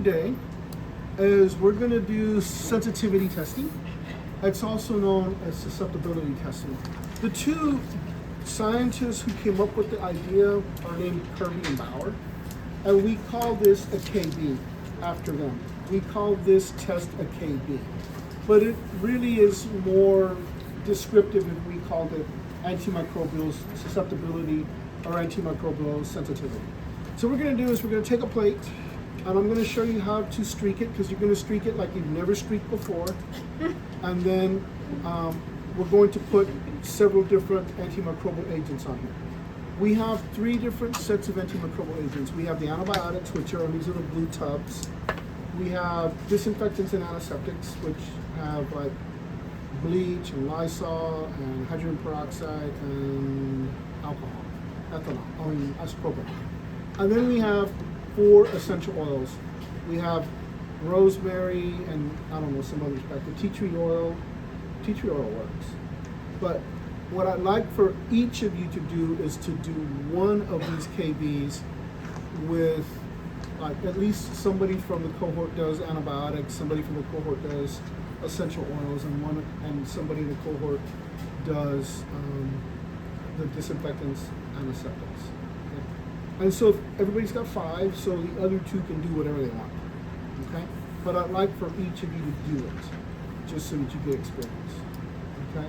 today is we're going to do sensitivity testing. It's also known as susceptibility testing. The two scientists who came up with the idea are named Kirby and Bauer, and we call this a KB after them. We call this test a KB, but it really is more descriptive if we called it antimicrobial susceptibility or antimicrobial sensitivity. So what we're going to do is we're going to take a plate, and I'm going to show you how to streak it, because you're going to streak it like you've never streaked before. And then we're going to put several different antimicrobial agents on here. We have 3 different sets of antimicrobial agents. We have the antibiotics, which are, these are the blue tubs. We have disinfectants and antiseptics, which have like bleach and Lysol and hydrogen peroxide and alcohol, ethanol, isopropyl. And then we have 4 essential oils. We have rosemary and I don't know, some others back there. Tea tree oil. Tea tree oil works. But what I'd like for each of you to do is to do one of these KBs with like at least somebody from the cohort does antibiotics, somebody from the cohort does essential oils, and somebody in the cohort does the disinfectants, antiseptics. Okay? And so if everybody's got 5, so the other 2 can do whatever they want. Okay? But I'd like for each of you to do it, just so that you get experience. Okay?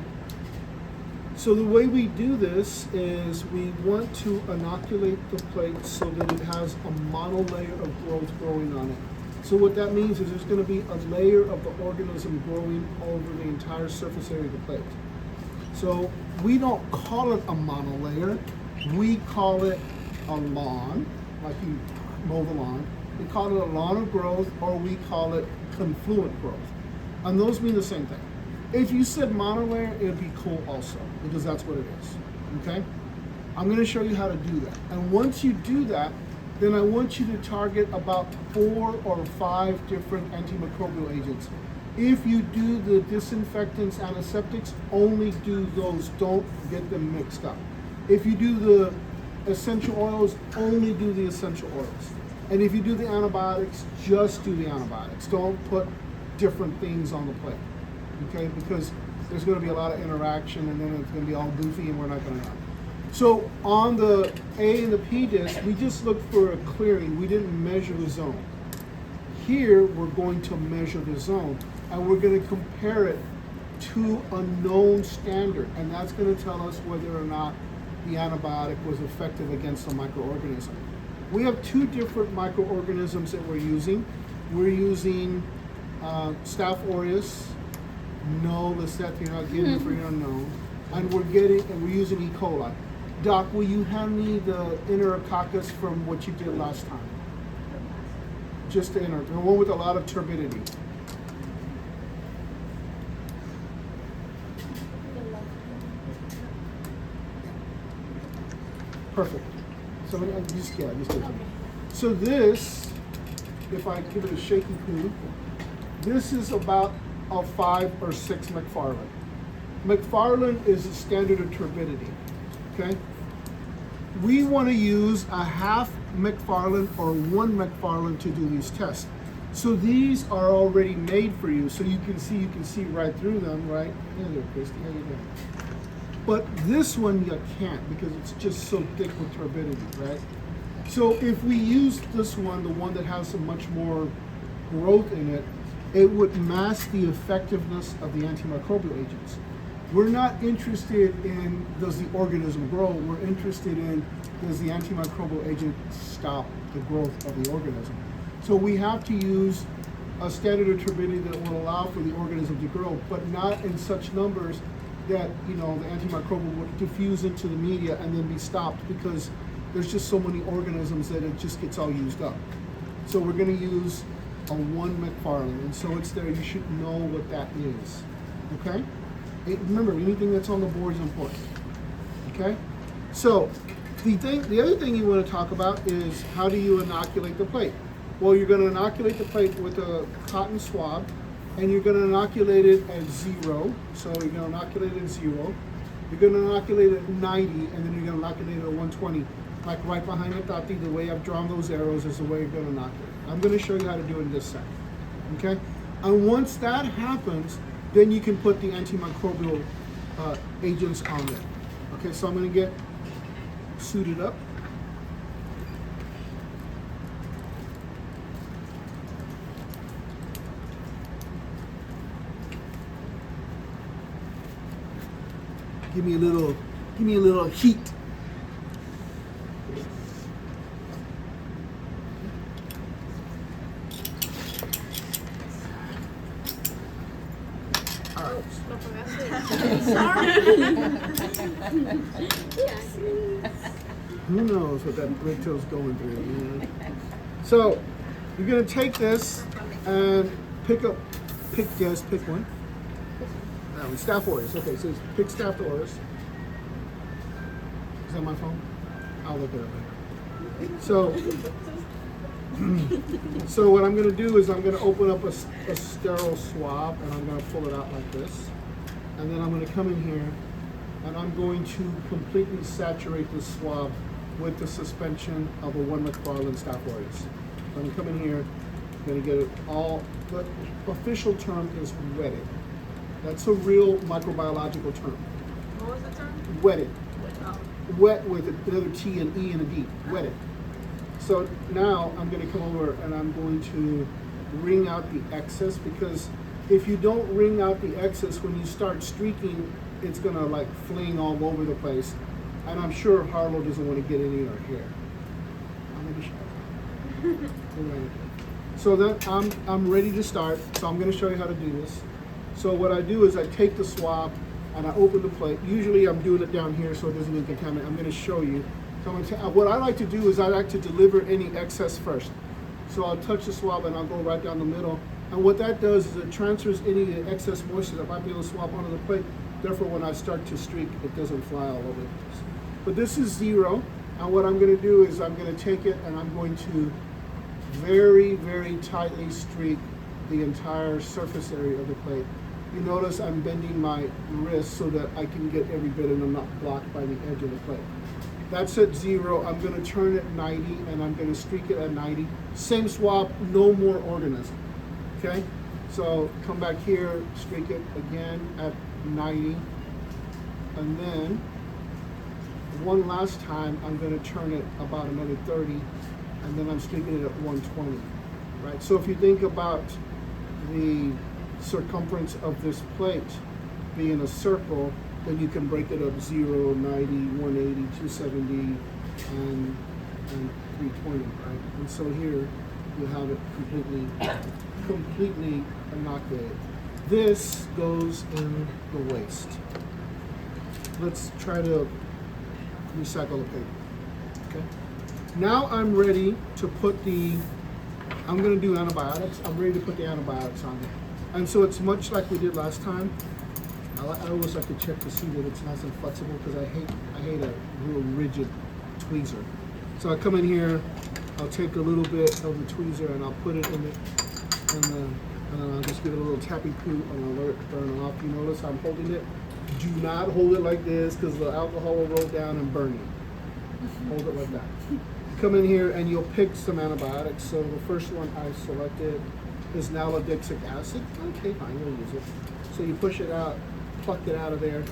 So the way we do this is we want to inoculate the plate so that it has a monolayer of growth growing on it. So what that means is there's going to be a layer of the organism growing over the entire surface area of the plate. So we don't call it a monolayer, we call it a lawn, like you mow the lawn. We call it a lawn of growth, or we call it confluent growth. And those mean the same thing. If you said monolayer, it'd be cool also, because that's what it is, okay? I'm gonna show you how to do that. And once you do that, then I want you to target about 4 or 5 different antimicrobial agents. If you do the disinfectants, antiseptics, only do those, don't get them mixed up. If you do the essential oils, only do the essential oils. And if you do the antibiotics, just do the antibiotics. Don't put different things on the plate, okay? Because there's gonna be a lot of interaction, and then it's gonna be all goofy, and we're not gonna have. So on the A and the P disc, we just looked for a clearing. We didn't measure the zone. Here, we're going to measure the zone, and we're going to compare it to a known standard, and that's going to tell us whether or not the antibiotic was effective against a microorganism. We have 2 different microorganisms that we're using. We're using Staph aureus, no Listeria, again for your unknown, and we're using E. coli. Doc, will you hand me the Enterococcus from what you did last time? Just the one with a lot of turbidity. Perfect. So just take it. So this, if I give it a shaky poo, this is about a 5 or 6 McFarland. McFarland is the standard of turbidity. Okay? We want to use a half McFarland or 1 McFarland to do these tests. So these are already made for you, so you can see right through them, right? Hey there, Christy, how you doing? But this one you can't, because it's just so thick with turbidity, right? So if we use this one, the one that has some much more growth in it, it would mask the effectiveness of the antimicrobial agents. We're not interested in does the organism grow, we're interested in does the antimicrobial agent stop the growth of the organism. So we have to use a standard of turbidity that will allow for the organism to grow, but not in such numbers that the antimicrobial would diffuse into the media and then be stopped, because there's just so many organisms that it just gets all used up. So we're going to use a 1 McFarland, and so it's there. You should know what that is, okay? Remember, anything that's on the board is important, okay? So the other thing you want to talk about is how do you inoculate the plate? Well, you're going to inoculate the plate with a cotton swab, and you're going to inoculate it at 0. So you're going to inoculate it at 0. You're going to inoculate it at 90, and then you're going to inoculate it at 120. Like right behind the tati, the way I've drawn those arrows is the way you're going to inoculate. I'm going to show you how to do it in this second. Okay? And once that happens, then you can put the antimicrobial agents on there. Okay, so I'm going to get suited up. Give me a little heat. Who knows what that red tail's going through? You know? So you're gonna take this and pick one. Staph aureus. Okay, so pick Staph aureus. Is that my phone? I'll look it up later. So what I'm gonna do is I'm gonna open up a sterile swab and I'm gonna pull it out like this. And then I'm gonna come in here and I'm going to completely saturate this swab with the suspension of a 1 McFarland Staph aureus. So I'm gonna come in here, I'm gonna get it all, the official term is wetted. That's a real microbiological term. What was the term? Wetted. Oh. Wet with another T and E and a D. Wetted. So now I'm going to come over and I'm going to wring out the excess, because if you don't wring out the excess, when you start streaking, it's going to like fling all over the place. And I'm sure Harlow doesn't want to get any of our hair. I'm going to show you. So then I'm ready to start. So I'm going to show you how to do this. So what I do is I take the swab and I open the plate. Usually I'm doing it down here so it doesn't get contaminated. I'm going to show you. So what I like to do is I like to deliver any excess first. So I'll touch the swab and I'll go right down the middle. And what that does is it transfers any of the excess moisture that might be on the swab onto the plate. Therefore, when I start to streak, it doesn't fly all over the place. But this is 0. And what I'm going to do is I'm going to take it and I'm going to very, very tightly streak the entire surface area of the plate. You notice I'm bending my wrist so that I can get every bit and I'm not blocked by the edge of the plate. That's at 0. I'm going to turn it 90 and I'm going to streak it at 90. Same swab, no more organism. Okay? So come back here, streak it again at 90. And then one last time, I'm going to turn it about another 30. And then I'm streaking it at 120. Right? So if you think about the circumference of this plate being a circle, then you can break it up 0, 90, 180, 270, and 320, right? And so here you have it completely inoculated. This goes in the waste. Let's try to recycle the paper, okay? Now I'm ready to put I'm gonna do antibiotics. I'm ready to put the antibiotics on there. And so it's much like we did last time. I always like to check to see that it's nice and flexible, because I hate a real rigid tweezer. So I come in here, I'll take a little bit of the tweezer and I'll put it in it, and then I'll just give it a little tappy poo and I'll let it burn off. You notice I'm holding it. Do not hold it like this, because the alcohol will roll down and burn you. Hold it like that. You come in here and you'll pick some antibiotics. So the first one I selected is nalidixic acid. Okay, fine, we'll use it. So you push it out, pluck it out of there,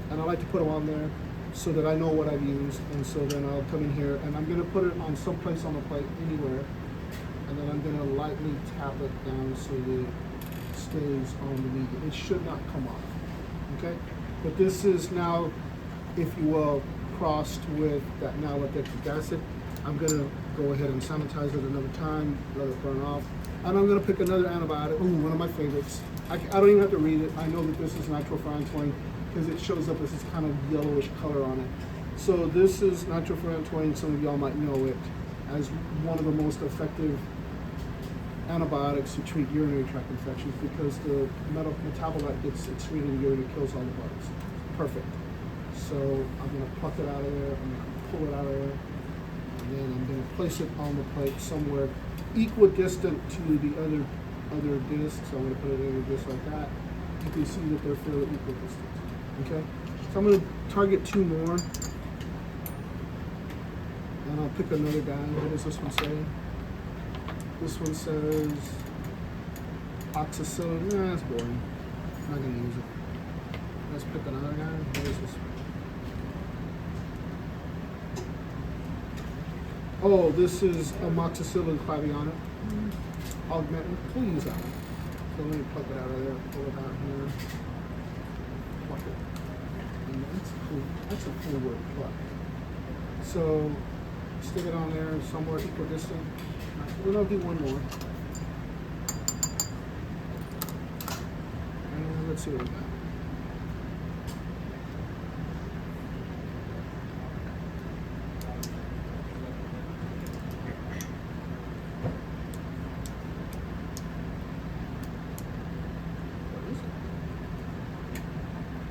and I like to put them on there so that I know what I've used. And so then I'll come in here and I'm going to put it on some place on the plate, anywhere, and then I'm going to lightly tap it down so that it stays on the medium. It should not come off, okay? But this is now, if you will, crossed with that nalidixic acid. I'm going to go ahead and sanitize it another time, let it burn off. And I'm going to pick another antibiotic, one of my favorites. I don't even have to read it. I know that this is nitrofurantoin because it shows up as this kind of yellowish color on it. So this is nitrofurantoin. Some of y'all might know it as one of the most effective antibiotics to treat urinary tract infections, because the metabolite gets excreted in the urine and kills all the bugs. Perfect. So I'm going to pluck it out of there. I'm going to pull it out of there. And then I'm going to place it on the plate somewhere equidistant to the other disc. So I'm going to put it in just like that. You can see that they're fairly equidistant. Okay? So I'm going to target 2 more. And I'll pick another guy. What does this one say? This one says oxacillin. Nah, that's boring. I'm not gonna use it. Let's pick another guy. What is this? Oh, this is amoxicillin claviana. Augmentin. We'll use that one. So let me pluck it out of there. Pull it out here. Pluck it. And that's cool. That's a cool word, pluck. So stick it on there somewhere equidistant. We'll do one more. And let's see what we got.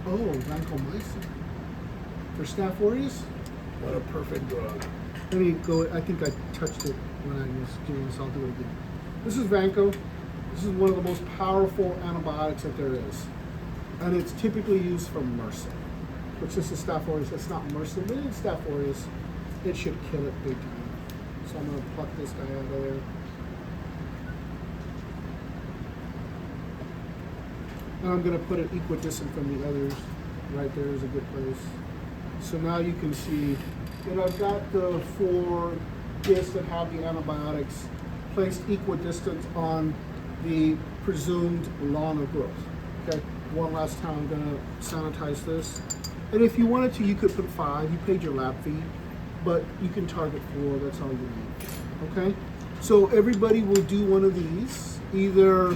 Oh, vancomycin. For Staph aureus? What a perfect drug. Let me go, I think I touched it when I was doing this, I'll do it again. This is Vanco. This is one of the most powerful antibiotics that there is. And it's typically used for MRSA, which is the Staph aureus. It's not MRSA, but it's Staph aureus. It should kill it big time. So I'm gonna pluck this guy out of there. And I'm going to put it equidistant from the others. Right there is a good place. So now you can see that I've got the 4 discs that have the antibiotics placed equidistant on the presumed lawn of growth. Okay, one last time I'm going to sanitize this. And if you wanted to, you could put 5. You paid your lab fee, but you can target 4. That's all you need. Okay, so everybody will do one of these, either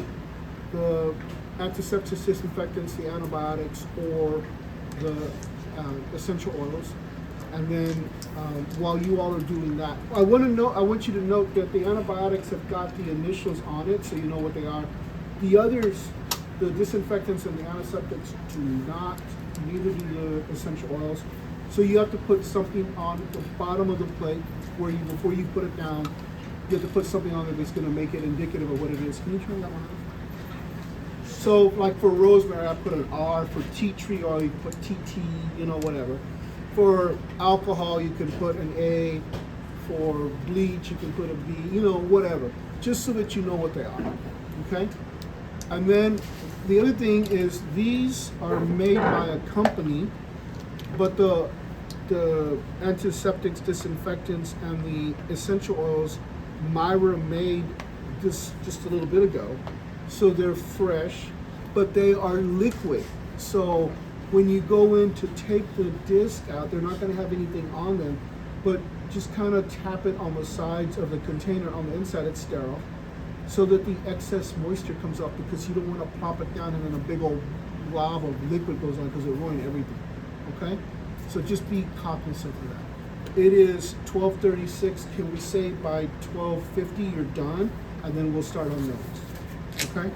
the antiseptic disinfectants, the antibiotics, or the essential oils. And then while you all are doing that, I want you to note that the antibiotics have got the initials on it, so you know what they are. The others, the disinfectants and the antiseptics, do not. Neither do the essential oils. So you have to put something on the bottom of the plate where you, before you put it down, you have to put something on it that's going to make it indicative of what it is. Can you turn that one on? So, like for rosemary, I put an R. For tea tree oil, you can put TT, you know, whatever. For alcohol, you can put an A. For bleach, you can put a B, you know, whatever. Just so that you know what they are, okay? And then the other thing is these are made by a company, but the antiseptics, disinfectants, and the essential oils, Myra made this just a little bit ago. So they're fresh, but they are liquid. So when you go in to take the disc out, they're not going to have anything on them, but just kind of tap it on the sides of the container. On the inside, it's sterile, so that the excess moisture comes off, because you don't want to plop it down and then a big old blob of liquid goes on, because it'll ruin everything. Okay? So just be cognizant of that. It is 12:36. Can we say by 12:50 you're done, and then we'll start on notes? Okay?